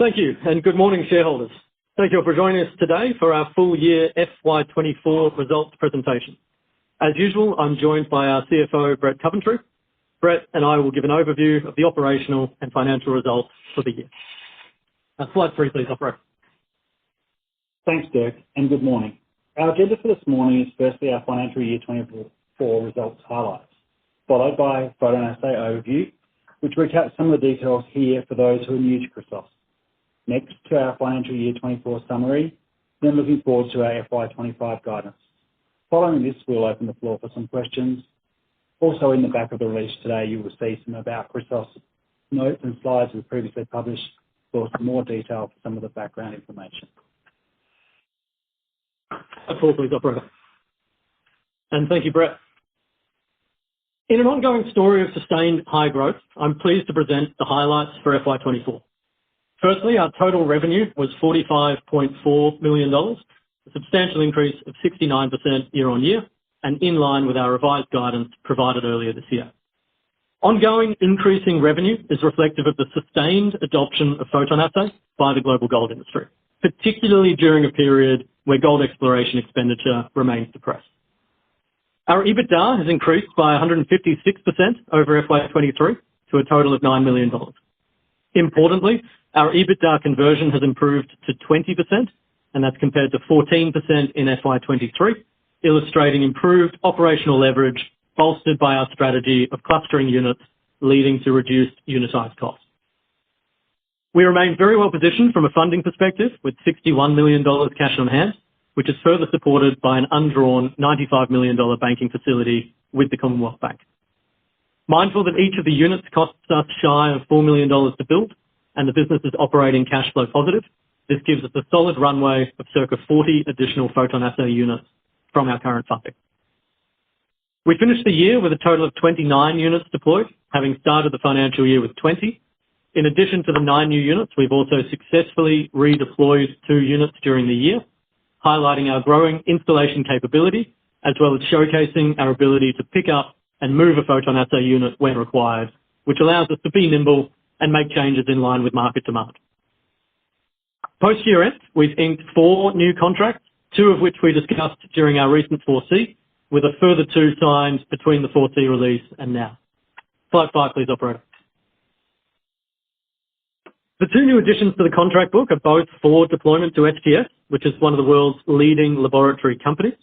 Thank you, and good morning, shareholders. Thank you for joining us today for our full year FY24 results presentation. As usual, I'm joined by our CFO, Brett Coventry. Brett and I will give an overview of the operational and financial results for the year. Slide 3, please, operator. Thanks, Dirk, and good morning. Our agenda for this morning is firstly our financial year 24 results highlights, followed by a PhotonAssay overview, which recaps some of the details here for those who are new to Chrysos. Next to our financial year 24 summary, then looking forward to our FY25 guidance. Following this, we'll open the floor for some questions. Also in the back of the release today, you will see some about Chrysos notes and slides we previously published for some more detail for some of the background information. Applause, please, operator. And thank you, Brett. In an ongoing story of sustained high growth, I'm pleased to present the highlights for FY24. Firstly, our total revenue was $45.4 million, a substantial increase of 69% year on year, and in line with our revised guidance provided earlier this year. Ongoing increasing revenue is reflective of the sustained adoption of PhotonAssay by the global gold industry, particularly during a period where gold exploration expenditure remains depressed. Our EBITDA has increased by 156% over FY23 to a total of $9 million. Importantly, our EBITDA conversion has improved to 20%, and that's compared to 14% in FY23, illustrating improved operational leverage bolstered by our strategy of clustering units, leading to reduced unitized costs. We remain very well positioned from a funding perspective with $61 million cash on hand, which is further supported by an undrawn $95 million banking facility with the Commonwealth Bank. Mindful that each of the units costs us shy of $4 million to build, and the business is operating cash flow positive, this gives us a solid runway of circa 40 additional PhotonAssay units from our current funding. We finished the year with a total of 29 units deployed, having started the financial year with 20. In addition to the 9 new units, we've also successfully redeployed 2 units during the year, highlighting our growing installation capability, as well as showcasing our ability to pick up and move a PhotonAssay unit when required, which allows us to be nimble and make changes in line with market demand. Post-year end, we've inked 4 new contracts, 2 of which we discussed during our recent 4C, with a further 2 signed between the 4C release and now. Slide 5, please, operator. The 2 new additions to the contract book are both for deployment to SGS, which is one of the world's leading laboratory companies.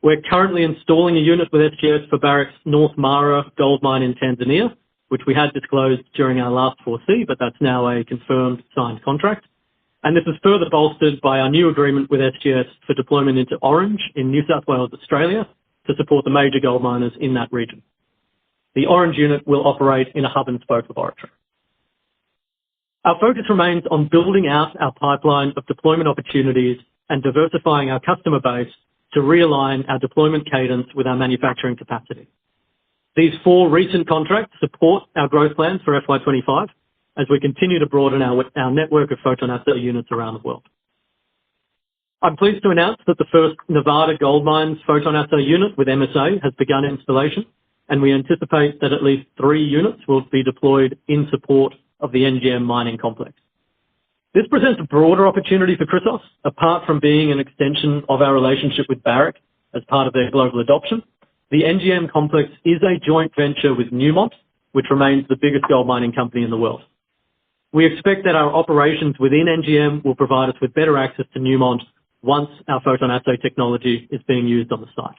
We're currently installing a unit with SGS for Barrick's North Mara gold mine in Tanzania, which we had disclosed during our last 4C, but that's now a confirmed signed contract. And this is further bolstered by our new agreement with SGS for deployment into Orange in New South Wales, Australia, to support the major gold miners in that region. The Orange unit will operate in a hub-and-spoke laboratory. Our focus remains on building out our pipeline of deployment opportunities and diversifying our customer base to realign our deployment cadence with our manufacturing capacity. These 4 recent contracts support our growth plans for FY25 as we continue to broaden our network of PhotonAssay units around the world. I'm pleased to announce that the first Nevada Gold Mines PhotonAssay unit with MSA has begun installation, and we anticipate that at least 3 units will be deployed in support of the NGM mining complex. This presents a broader opportunity for Chrysos, apart from being an extension of our relationship with Barrick as part of their global adoption. The NGM complex is a joint venture with Newmont, which remains the biggest gold mining company in the world. We expect that our operations within NGM will provide us with better access to Newmont once our PhotonAssay technology is being used on the site.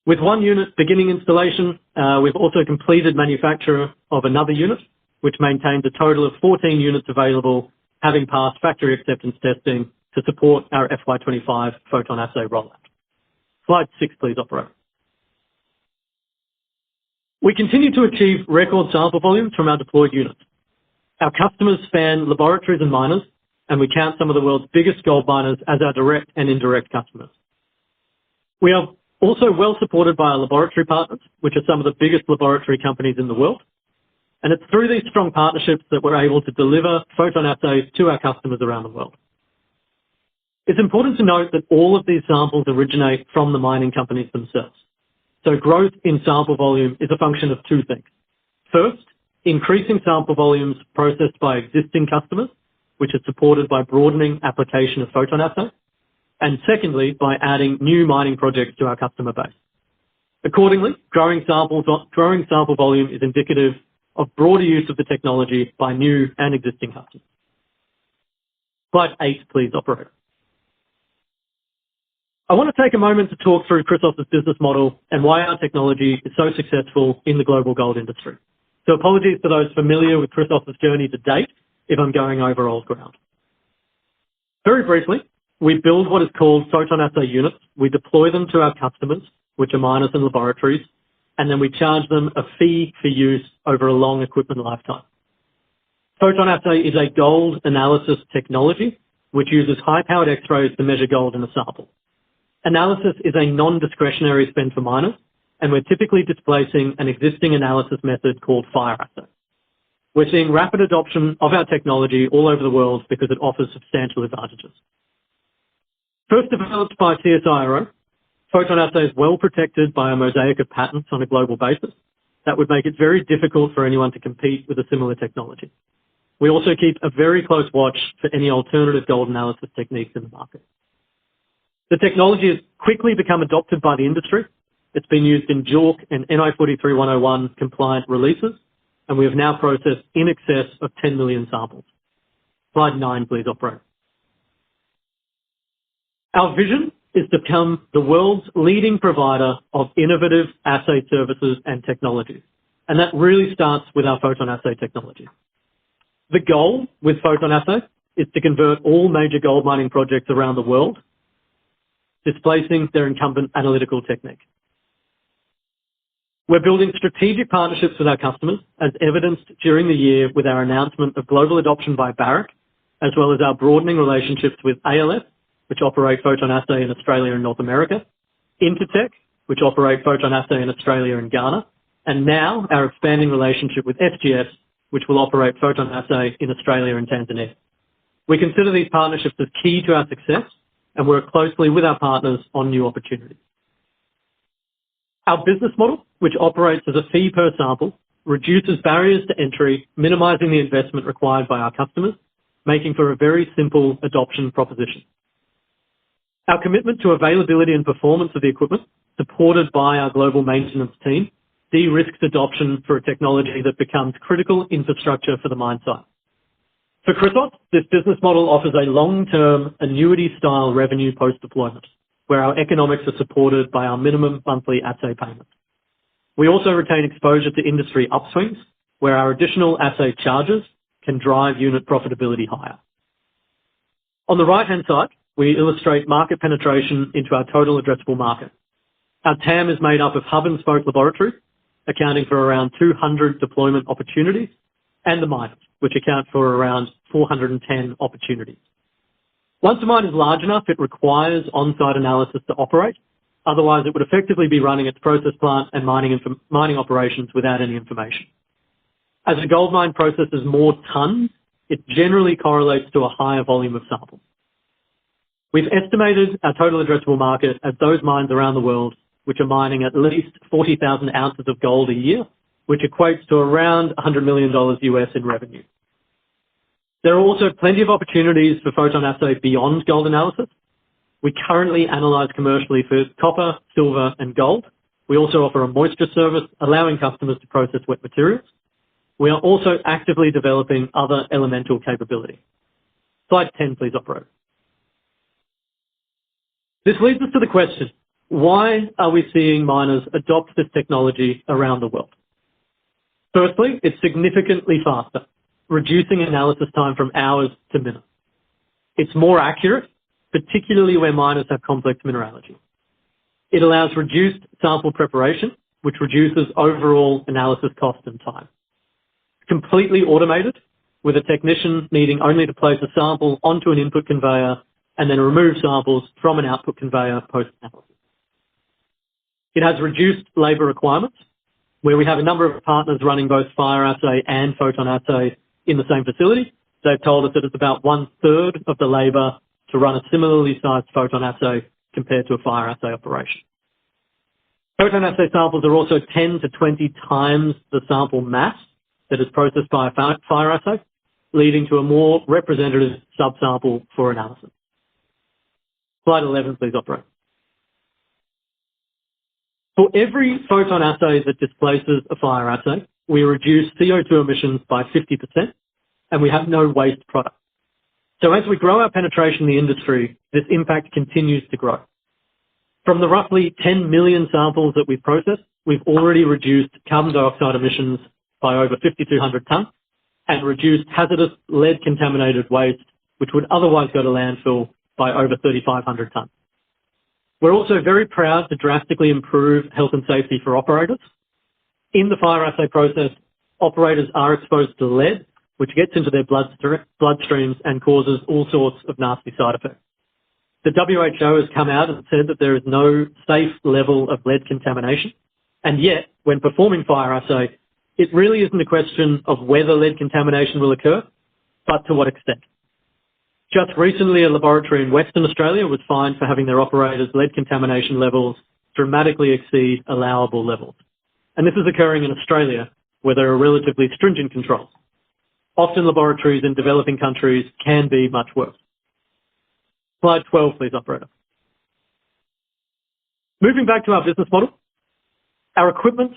With 1 unit beginning installation, we've also completed manufacture of another unit, which maintains a total of 14 units available, having passed factory acceptance testing to support our FY25 PhotonAssay rollout. Slide 6, please, operator. We continue to achieve record sample volumes from our deployed units. Our customers span laboratories and miners, and we count some of the world's biggest gold miners as our direct and indirect customers. We are also well supported by our laboratory partners, which are some of the biggest laboratory companies in the world. And it's through these strong partnerships that we're able to deliver PhotonAssays to our customers around the world. It's important to note that all of these samples originate from the mining companies themselves. So growth in sample volume is a function of 2 things. First, increasing sample volumes processed by existing customers which is supported by broadening application of PhotonAssay, and secondly, by adding new mining projects to our customer base. Accordingly, growing sample volume is indicative of broader use of the technology by new and existing customers. Slide 8, please, operator. I want to take a moment to talk through Chrysos' business model and why our technology is so successful in the global gold industry. So apologies to those familiar with Chrysos' journey to date if I'm going over old ground. Very briefly, we build what is called PhotonAssay units. We deploy them to our customers, which are miners and laboratories, and then we charge them a fee for use over a long equipment lifetime. PhotonAssay is a gold analysis technology which uses high-powered X-rays to measure gold in a sample. Analysis is a non-discretionary spend for miners, and we're typically displacing an existing analysis method called fire assay. We're seeing rapid adoption of our technology all over the world because it offers substantial advantages. First developed by CSIRO, PhotonAssay is well protected by a mosaic of patents on a global basis. That would make it very difficult for anyone to compete with a similar technology. We also keep a very close watch for any alternative gold analysis techniques in the market. The technology has quickly become adopted by the industry. It's been used in JORC and NI 43-101 compliant releases, and we have now processed in excess of 10 million samples. Slide 9, please, operator. Our vision is to become the world's leading provider of innovative assay services and technologies, and that really starts with our PhotonAssay technology. The goal with PhotonAssay is to convert all major gold mining projects around the world, displacing their incumbent analytical technique. We're building strategic partnerships with our customers, as evidenced during the year with our announcement of global adoption by Barrick, as well as our broadening relationships with ALS, which operate PhotonAssay in Australia and North America, Intertek, which operate PhotonAssay in Australia and Ghana, and now our expanding relationship with SGS, which will operate PhotonAssay in Australia and Tanzania. We consider these partnerships as key to our success and work closely with our partners on new opportunities. Our business model, which operates as a fee per sample, reduces barriers to entry, minimizing the investment required by our customers, making for a very simple adoption proposition. Our commitment to availability and performance of the equipment, supported by our global maintenance team, de-risks adoption for a technology that becomes critical infrastructure for the mine site. For Chrysos, this business model offers a long-term annuity-style revenue post-deployment, where our economics are supported by our minimum monthly assay payment. We also retain exposure to industry upswings, where our additional assay charges can drive unit profitability higher. On the right-hand side, we illustrate market penetration into our total addressable market. Our TAM is made up of hub-and-spoke laboratories, accounting for around 200 deployment opportunities, and the miners, which account for around 410 opportunities. Once a mine is large enough, it requires on-site analysis to operate. Otherwise, it would effectively be running its process plant and mining operations without any information. As a gold mine processes more tons, it generally correlates to a higher volume of samples. We've estimated our total addressable market as those mines around the world which are mining at least 40,000 ounces of gold a year, which equates to around $100 million US in revenue. There are also plenty of opportunities for PhotonAssay beyond gold analysis. We currently analyze commercially for copper, silver, and gold. We also offer a moisture service, allowing customers to process wet materials. We are also actively developing other elemental capability. Slide 10, please, operator. This leads us to the question, why are we seeing miners adopt this technology around the world? Firstly, it's significantly faster, reducing analysis time from hours to minutes. It's more accurate, particularly where miners have complex mineralogy. It allows reduced sample preparation, which reduces overall analysis cost and time. Completely automated, with a technician needing only to place a sample onto an input conveyor and then remove samples from an output conveyor post-analysis. It has reduced labour requirements, where we have a number of partners running both fire assay and PhotonAssay in the same facility. They've told us that it's about 1/3 of the labour to run a similarly sized PhotonAssay compared to a fire assay operation. PhotonAssay samples are also 10 to 20 times the sample mass that is processed by a fire assay, leading to a more representative subsample for analysis. Slide 11, please, operator. For every photon assay that displaces a fire assay, we reduce CO2 emissions by 50%, and we have no waste product. So as we grow our penetration in the industry, this impact continues to grow. From the roughly 10 million samples that we've processed, we've already reduced carbon dioxide emissions by over 5,200 tonnes and reduced hazardous lead-contaminated waste, which would otherwise go to landfill, by over 3,500 tonnes. We're also very proud to drastically improve health and safety for operators. In the fire assay process, operators are exposed to lead, which gets into their bloodstreams and causes all sorts of nasty side effects. The WHO has come out and said that there is no safe level of lead contamination, and yet, when performing fire assay, it really isn't a question of whether lead contamination will occur, but to what extent. Just recently, a laboratory in Western Australia was fined for having their operators' lead contamination levels dramatically exceed allowable levels. And this is occurring in Australia, where there are relatively stringent controls. Often laboratories in developing countries can be much worse. Slide 12, please, operator. Moving back to our business model, our equipment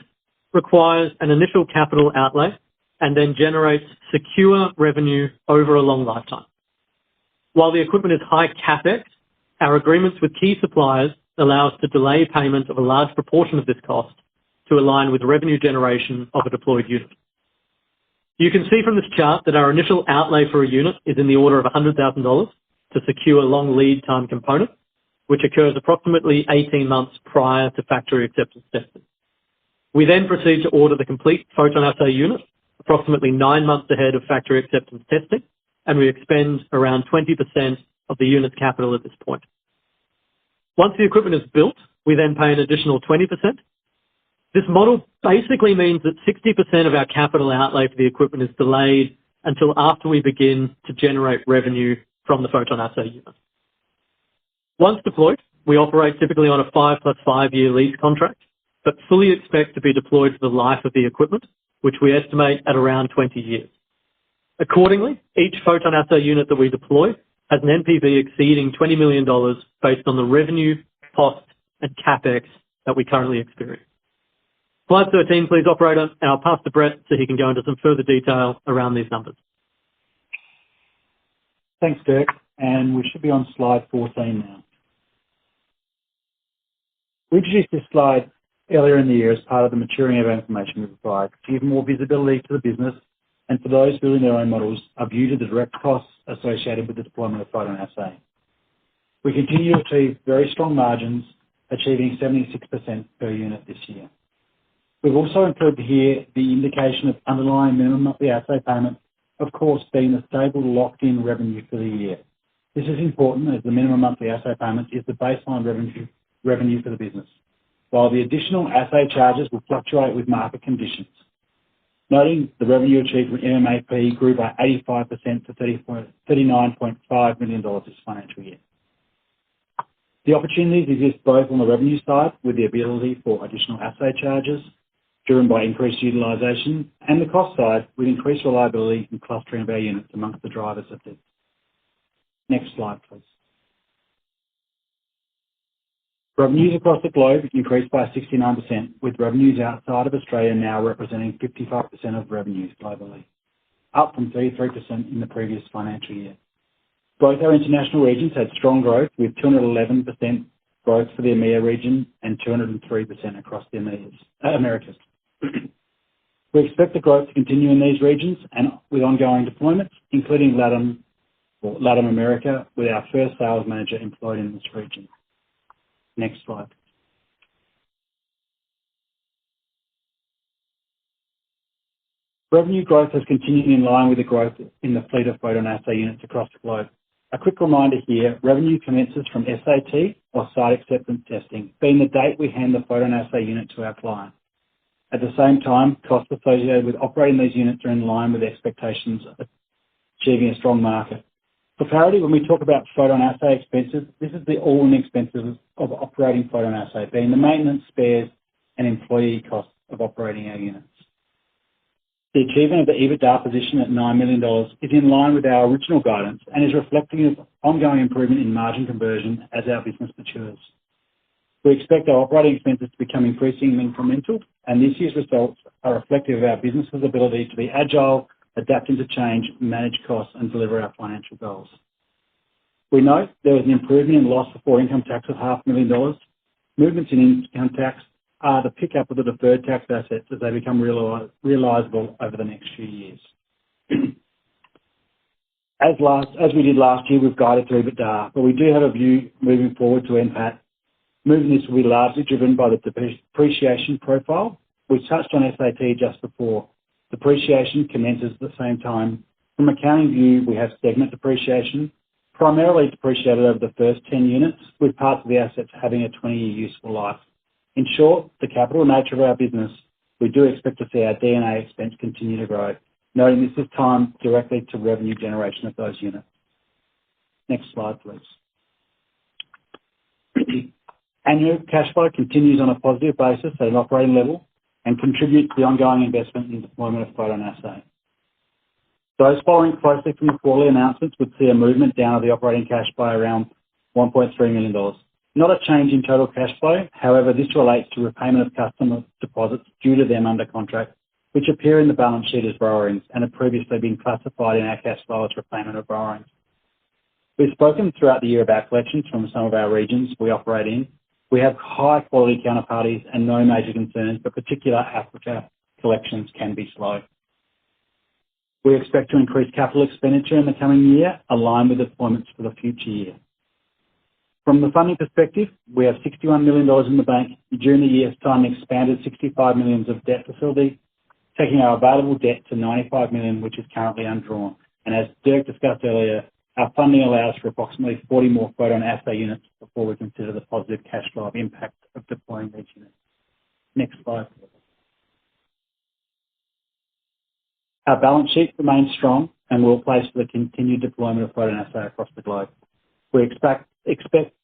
requires an initial capital outlay and then generates secure revenue over a long lifetime. While the equipment is high CapEx, our agreements with key suppliers allow us to delay payment of a large proportion of this cost to align with revenue generation of a deployed unit. You can see from this chart that our initial outlay for a unit is in the order of $100,000 to secure long lead time component, which occurs approximately 18 months prior to factory acceptance testing. We then proceed to order the complete photon assay unit approximately 9 months ahead of factory acceptance testing, and we expend around 20% of the unit's capital at this point. Once the equipment is built, we then pay an additional 20%. This model basically means that 60% of our capital outlay for the equipment is delayed until after we begin to generate revenue from the photon assay unit. Once deployed, we operate typically on a 5 plus 5 year lease contract, but fully expect to be deployed for the life of the equipment, which we estimate at around 20 years. Accordingly, each photon assay unit that we deploy has an NPV exceeding $20 million based on the revenue, cost, and CapEx that we currently experience. Slide 13, please, operator, and I'll pass to Brett so he can go into some further detail around these numbers. Thanks, Dirk, and we should be on slide 14 now. We introduced this slide earlier in the year as part of the maturing of our information we provide to give more visibility to the business and for those building their own models, a view to the direct costs associated with the deployment of photon assay. We continue to achieve very strong margins, achieving 76% per unit this year. We've also included here the indication of underlying minimum monthly assay payment, of course, being the stable locked-in revenue for the year. This is important as the minimum monthly assay payment is the baseline revenue for the business, while the additional assay charges will fluctuate with market conditions. Noting the revenue achieved with MMAP grew by 85% to $39.5 million this financial year. The opportunities exist both on the revenue side with the ability for additional assay charges driven by increased utilisation, and the cost side with increased reliability and clustering of our units amongst the drivers of this. Next slide, please. Revenues across the globe increased by 69%, with revenues outside of Australia now representing 55% of revenues globally, up from 33% in the previous financial year. Both our international regions had strong growth, with 211% growth for the EMEA region and 203% across the Americas. We expect the growth to continue in these regions and with ongoing deployments, including Latin America, with our first sales manager employed in this region. Next slide. Revenue growth has continued in line with the growth in the fleet of photon assay units across the globe. A quick reminder here, revenue commences from SAT, or site acceptance testing, being the date we hand the photon assay unit to our client. At the same time, costs associated with operating these units are in line with expectations of achieving a strong market. For clarity, when we talk about photon assay expenses, this is the all-in expenses of operating photon assay, being the maintenance, spares, and employee costs of operating our units. The achievement of the EBITDA position at $9 million is in line with our original guidance and is reflecting of ongoing improvement in margin conversion as our business matures. We expect our operating expenses to become increasingly incremental, and this year's results are reflective of our business's ability to be agile, adapting to change, manage costs, and deliver our financial goals. We note there was an improvement in loss before income tax of $500,000. Movements in income tax are the pickup of the deferred tax assets as they become realisable over the next few years. As we did last year, we've guided to EBITDA, but we do have a view moving forward to NPAT. Moving this will be largely driven by the depreciation profile. We touched on SAT just before. Depreciation commences at the same time. From an accounting view, we have segment depreciation, primarily depreciated over the first 10 units, with parts of the assets having a 20-year useful life. In short, the capital nature of our business, we do expect to see our D&A expense continue to grow, noting this is timed directly to revenue generation of those units. Next slide, please. Annual cash flow continues on a positive basis at an operating level and contributes to the ongoing investment in deployment of PhotonAssay. Those following closely from the quarterly announcements would see a movement down of the operating cash by around $1.3 million. Not a change in total cash flow. However, this relates to repayment of customer deposits due to them under contract, which appear in the balance sheet as borrowings and have previously been classified in our cash flow as repayment of borrowings. We've spoken throughout the year about collections from some of our regions we operate in. We have high quality counterparties and no major concerns, but particular Africa collections can be slow. We expect to increase capital expenditure in the coming year, aligned with deployments for the future year. From the funding perspective, we have $61 million in the bank. During the year's time, expanded $65 million of debt facility, taking our available debt to $95 million, which is currently undrawn. And as Dirk discussed earlier, our funding allows for approximately 40 more PhotonAssay units before we consider the positive cash flow impact of deploying these units. Next slide, please. Our balance sheet remains strong and well placed for the continued deployment of PhotonAssay across the globe. We expect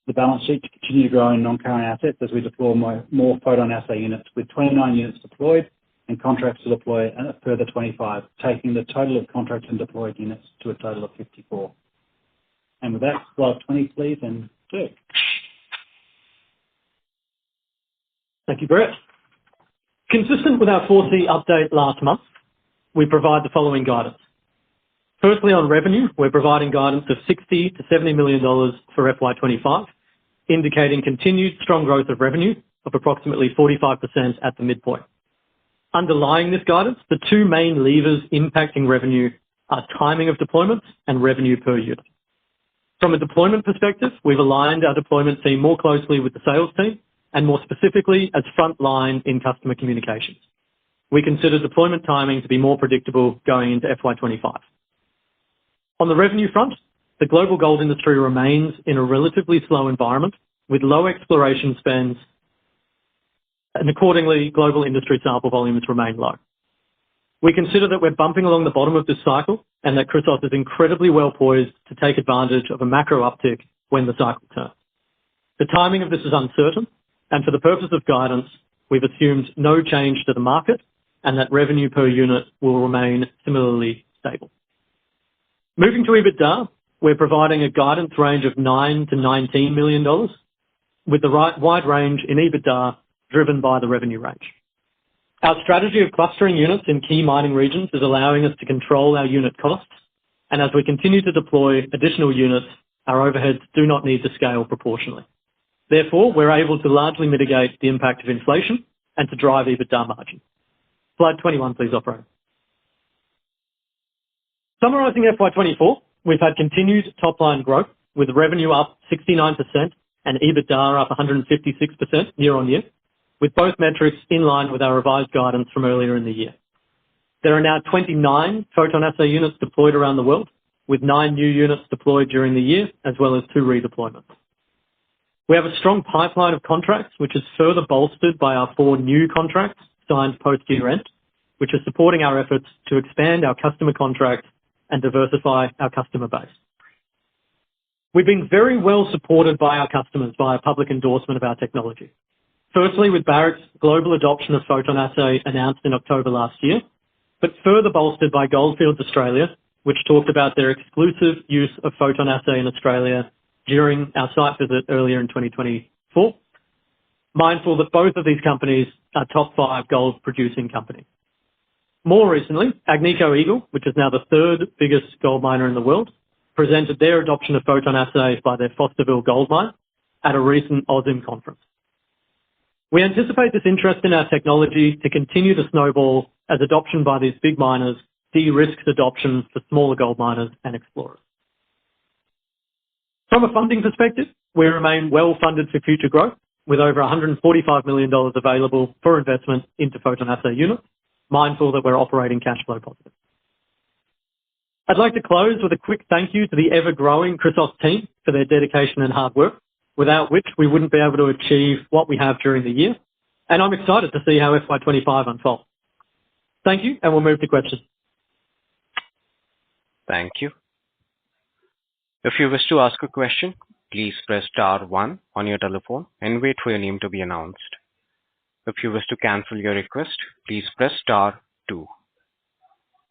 the balance sheet to continue to grow in non-current assets as we deploy more PhotonAssay units, with 29 units deployed and contracts to deploy a further 25, taking the total of contracts and deployed units to a total of 54. And with that, slide 20, please, and Dirk. Thank you, Brett. Consistent with our 4C update last month, we provide the following guidance. Firstly, on revenue, we're providing guidance of $60 to $70 million for FY25, indicating continued strong growth of revenue of approximately 45% at the midpoint. Underlying this guidance, the two main levers impacting revenue are timing of deployments and revenue per unit. From a deployment perspective, we've aligned our deployment team more closely with the sales team and more specifically as frontline in customer communications. We consider deployment timing to be more predictable going into FY25. On the revenue front, the global gold industry remains in a relatively slow environment with low exploration spends, and accordingly, global industry sample volumes remain low. We consider that we're bumping along the bottom of this cycle and that Chrysos is incredibly well poised to take advantage of a macro uptick when the cycle turns. The timing of this is uncertain, and for the purpose of guidance, we've assumed no change to the market and that revenue per unit will remain similarly stable. Moving to EBITDA, we're providing a guidance range of $9 to $19 million, with the wide range in EBITDA driven by the revenue range. Our strategy of clustering units in key mining regions is allowing us to control our unit costs, and as we continue to deploy additional units, our overheads do not need to scale proportionally. Therefore, we're able to largely mitigate the impact of inflation and to drive EBITDA margin. Slide 21, please, operator. Summarising FY24, we've had continued top-line growth, with revenue up 69% and EBITDA up 156% year-on-year, with both metrics in line with our revised guidance from earlier in the year. There are now 29 PhotonAssay units deployed around the world, with 9 new units deployed during the year, as well as 2 redeployments. We have a strong pipeline of contracts, which is further bolstered by our 4 new contracts signed post-year end, which is supporting our efforts to expand our customer contracts and diversify our customer base. We've been very well supported by our customers via public endorsement of our technology. Firstly, with Barrick's global adoption of PhotonAssay announced in October last year, but further bolstered by Goldfields Australia, which talked about their exclusive use of PhotonAssay in Australia during our site visit earlier in 2024. Mindful that both of these companies are top 5 gold producing companies. More recently, Agnico Eagle, which is now the 3rd biggest gold miner in the world, presented their adoption of PhotonAssay by their Fosterville gold mine at a recent AusIMM conference. We anticipate this interest in our technology to continue to snowball as adoption by these big miners de-risks adoption for smaller gold miners and explorers. From a funding perspective, we remain well funded for future growth, with over $145 million available for investment into PhotonAssay units, mindful that we're operating cash flow positive. I'd like to close with a quick thank you to the ever-growing Chrysos team for their dedication and hard work, without which we wouldn't be able to achieve what we have during the year. And I'm excited to see how FY25 unfolds. Thank you, and we'll move to questions. Thank you. If you wish to ask a question, please press star 1 on your telephone and wait for your name to be announced. If you wish to cancel your request, please press star 2.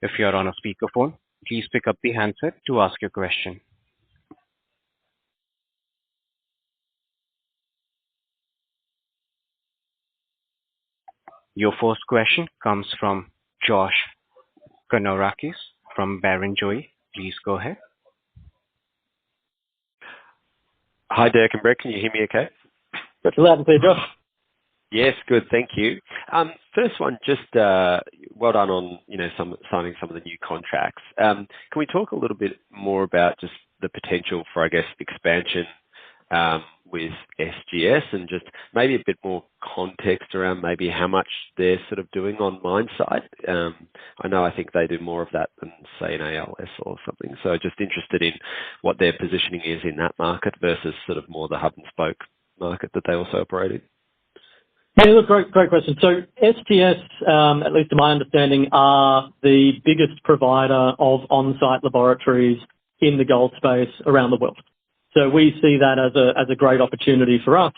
If you are on a speakerphone, please pick up the handset to ask your question. Your first question comes from Josh Kanorakis from Barrenjoey. Please go ahead. Hi, Dirk and Brett. Can you hear me okay? That's loud and clear, Josh. Yes, good. Thank you. First one, just well done on signing some of the new contracts. Can we talk a little bit more about just the potential for, I guess, expansion with SGS and just maybe a bit more context around maybe how much they're sort of doing on mine site? I think they do more of that than, say, an ALS or something. So just interested in what their positioning is in that market versus sort of more the hub and spoke market that they also operate in. Yeah, look, great question. So SGS, at least to my understanding, are the biggest provider of on-site laboratories in the gold space around the world. So we see that as a great opportunity for us.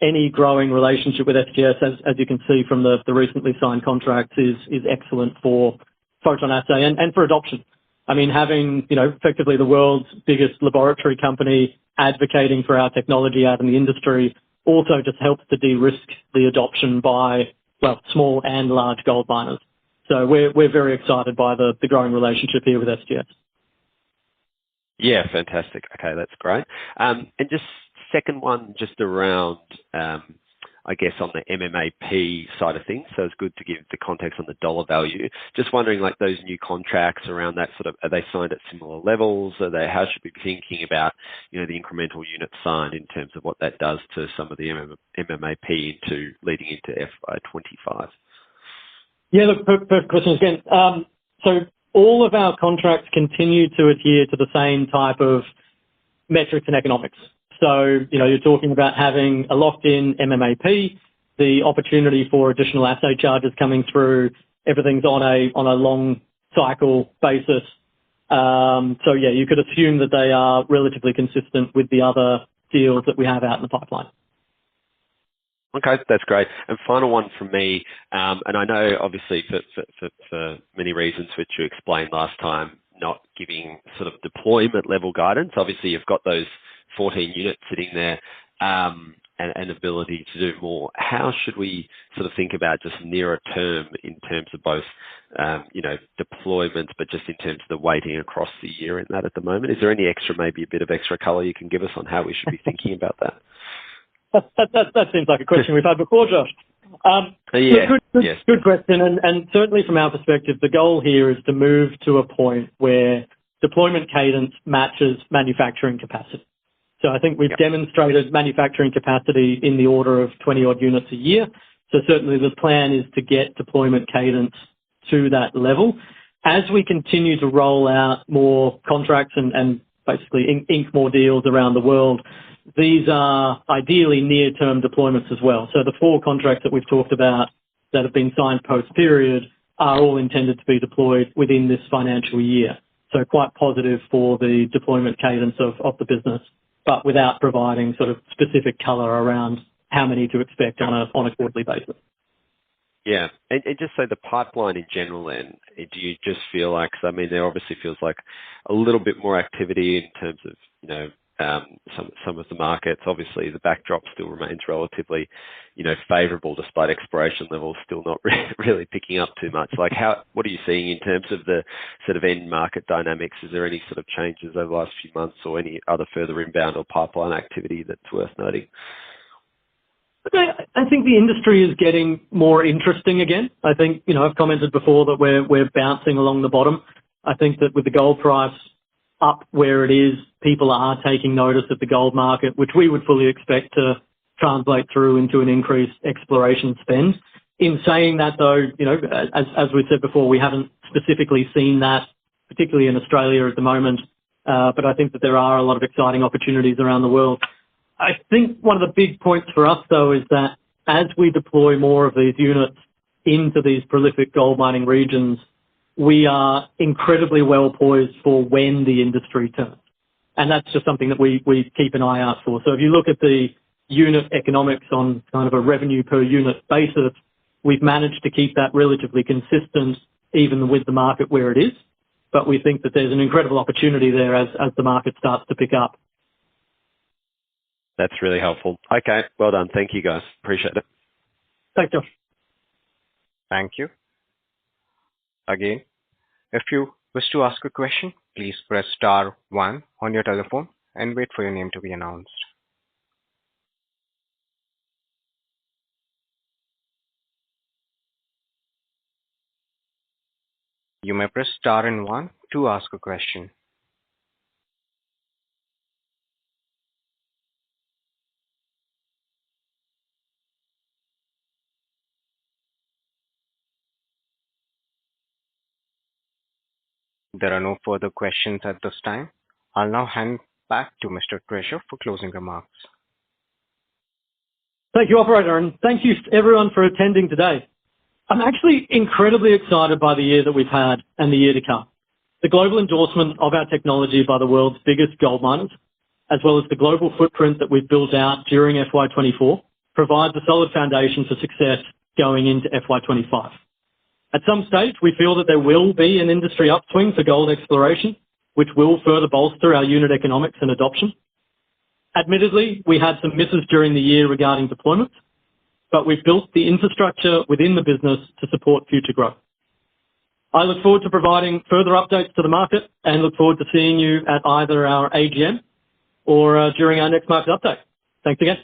Any growing relationship with SGS, as you can see from the recently signed contracts, is excellent for PhotonAssay and for adoption. I mean, having, effectively the world's biggest laboratory company advocating for our technology out in the industry also just helps to de-risk the adoption by, small and large gold miners. So we're very excited by the growing relationship here with SGS. Yeah, fantastic. Okay, that's great. And just second one, just around, I guess, on the MMAP side of things. So it's good to give the context on the dollar value. Just wondering, like those new contracts around that sort of, are they signed at similar levels? How should we be thinking about, the incremental units signed in terms of what that does to some of the MMAP leading into FY25? Yeah, look, perfect question again. So all of our contracts continue to adhere to the same type of metrics and economics. So, you're talking about having a locked-in MMAP, the opportunity for additional assay charges coming through, everything's on a long cycle basis. So yeah, you could assume that they are relatively consistent with the other deals that we have out in the pipeline. Okay, that's great. And final one from me, and I know obviously for many reasons which you explained last time, not giving sort of deployment level guidance. Obviously, you've got those 14 units sitting there and ability to do more. How should we sort of think about just nearer term in terms of both, deployments, but just in terms of the weighting across the year in that at the moment? Is there any maybe a bit of extra colour you can give us on how we should be thinking about that? That seems like a question we've had before, Josh. Good question. And certainly from our perspective, the goal here is to move to a point where deployment cadence matches manufacturing capacity. So I think we've demonstrated manufacturing capacity in the order of 20-odd units a year. So certainly the plan is to get deployment cadence to that level. As we continue to roll out more contracts and basically ink more deals around the world, these are ideally near-term deployments as well. So the 4 contracts that we've talked about that have been signed post-period are all intended to be deployed within this financial year. So quite positive for the deployment cadence of the business, but without providing sort of specific colour around how many to expect on a quarterly basis. Yeah. And just so the pipeline in general then, do you just feel like, 'cause I mean, there obviously feels like a little bit more activity in terms of, you know, some of the markets. Obviously, the backdrop still remains relatively, you know, favorable despite exploration levels still not really picking up too much. Like what are you seeing in terms of the sort of end market dynamics? Is there any sort of changes over the last few months or any other further inbound or pipeline activity that's worth noting? I think the industry is getting more interesting again. I think, you know, I've commented before that we're bouncing along the bottom. I think that with the gold price up where it is, people are taking notice of the gold market, which we would fully expect to translate through into an increased exploration spend. In saying that, though, you know, as we said before, we haven't specifically seen that, particularly in Australia at the moment, but I think that there are a lot of exciting opportunities around the world. I think one of the big points for us, though, is that as we deploy more of these units into these prolific gold mining regions, we are incredibly well poised for when the industry turns. And that's just something that we keep an eye out for. So if you look at the unit economics on kind of a revenue per unit basis, we've managed to keep that relatively consistent even with the market where it is. But we think that there's an incredible opportunity there as the market starts to pick up. That's really helpful. Okay, well done. Thank you, guys. Appreciate it. Thanks, Josh. Thank you. Again, if you wish to ask a question, please press star 1 on your telephone and wait for your name to be announced. You may press star and 1 to ask a question. There are no further questions at this time. I'll now hand back to Mr. Chrysos for closing remarks. Thank you, operator, and thank you everyone for attending today. I'm actually incredibly excited by the year that we've had and the year to come. The global endorsement of our technology by the world's biggest gold miners, as well as the global footprint that we've built out during FY24, provides a solid foundation for success going into FY25. At some stage, we feel that there will be an industry upswing for gold exploration, which will further bolster our unit economics and adoption. Admittedly, we had some misses during the year regarding deployment, but we've built the infrastructure within the business to support future growth. I look forward to providing further updates to the market and look forward to seeing you at either our AGM or during our next market update. Thanks again.